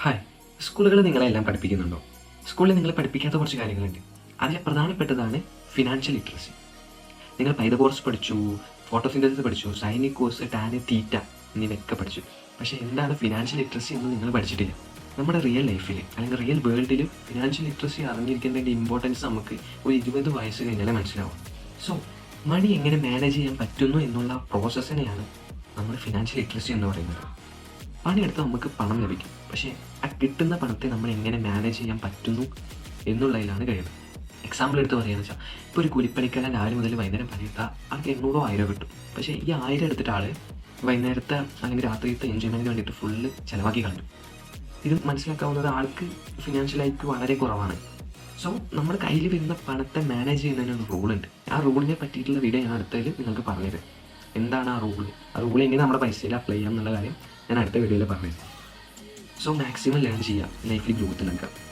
Hi, സ്കൂളുകൾ നിങ്ങളെല്ലാം പഠിപ്പിക്കുന്നുണ്ടോ? സ്കൂളിൽ നിങ്ങൾ പഠിപ്പിക്കാത്ത കുറച്ച് കാര്യങ്ങളുണ്ട്. അതിൽ പ്രധാനപ്പെട്ടതാണ് ഫിനാൻഷ്യൽ ലിറ്ററസി. നിങ്ങൾ പൈതഗോറസ് പഠിച്ചു, ഫോട്ടോസിന്തസിസ് പഠിച്ചു, സൈനിക് കോഴ്സ്, ടാൻ, തീറ്റ എന്നിവയൊക്കെ പഠിച്ചു. പക്ഷേ എന്താണ് ഫിനാൻഷ്യൽ ലിറ്ററസി എന്ന് നിങ്ങൾ പഠിച്ചിട്ടില്ല. നമ്മുടെ റിയൽ ലൈഫിൽ അല്ലെങ്കിൽ റിയൽ വേൾഡിൽ ഫിനാൻഷ്യൽ ലിറ്ററസി അറിഞ്ഞിരിക്കുന്നതിൻ്റെ ഇമ്പോർട്ടൻസ് നമുക്ക് ഒരു 20 വയസ്സ് കഴിഞ്ഞാലേ മനസ്സിലാവും. സോ മണി എങ്ങനെ മാനേജ് ചെയ്യാൻ പറ്റുന്നു എന്നുള്ള പ്രോസസ്സിനെയാണ് നമ്മൾ ഫിനാൻഷ്യൽ ലിറ്ററസി എന്ന് പറയുന്നത്. പണിയെടുത്ത് നമുക്ക് പണം ലഭിക്കും, പക്ഷേ ആ കിട്ടുന്ന പണത്തെ നമ്മൾ എങ്ങനെ മാനേജ് ചെയ്യാൻ പറ്റുന്നു എന്നുള്ളതിലാണ് കഴിയുന്നത്. എക്സാമ്പിൾ എടുത്ത് പറയുകയെന്ന് വെച്ചാൽ, ഇപ്പോൾ ഒരു കൂലിപ്പണിക്കാരൻ രാവിലെ മുതൽ വൈകുന്നേരം പണിയെടുത്താൽ ആൾക്ക് 800 1000 കിട്ടും. പക്ഷേ ഈ 1000 എടുത്തിട്ട് ആൾ വൈകുന്നേരത്തെ അല്ലെങ്കിൽ രാത്രിയത്തെ എൻജോയ്മെൻറ്റിന് വേണ്ടിയിട്ട് ഫുള്ള് ചിലവാക്കി കളഞ്ഞു. ഇത് മനസ്സിലാക്കാവുന്നത് ആൾക്ക് ഫിനാൻഷ്യലായിട്ട് വളരെ കുറവാണ്. സോ നമ്മുടെ കയ്യിൽ വരുന്ന പണത്തെ മാനേജ് ചെയ്യുന്നതിനൊരു റൂളുണ്ട്. ആ റൂളിനെ പറ്റിയിട്ടുള്ള വീഡിയോ ഞാൻ അടുത്തതിൽ നിങ്ങൾക്ക് പറഞ്ഞുതരാം. എന്താണ് ആ റൂൾ എങ്ങനെ നമ്മുടെ പൈസയിൽ അപ്ലൈ ചെയ്യാം എന്നുള്ള കാര്യം ഞാൻ അടുത്ത വീഡിയോയിൽ പറഞ്ഞുതരാം. സോ മാക്സിമം ലേൺ ചെയ്യുക, ലൈഫിൽ ഗ്രോത്ത് ഉണ്ടാക്കുക.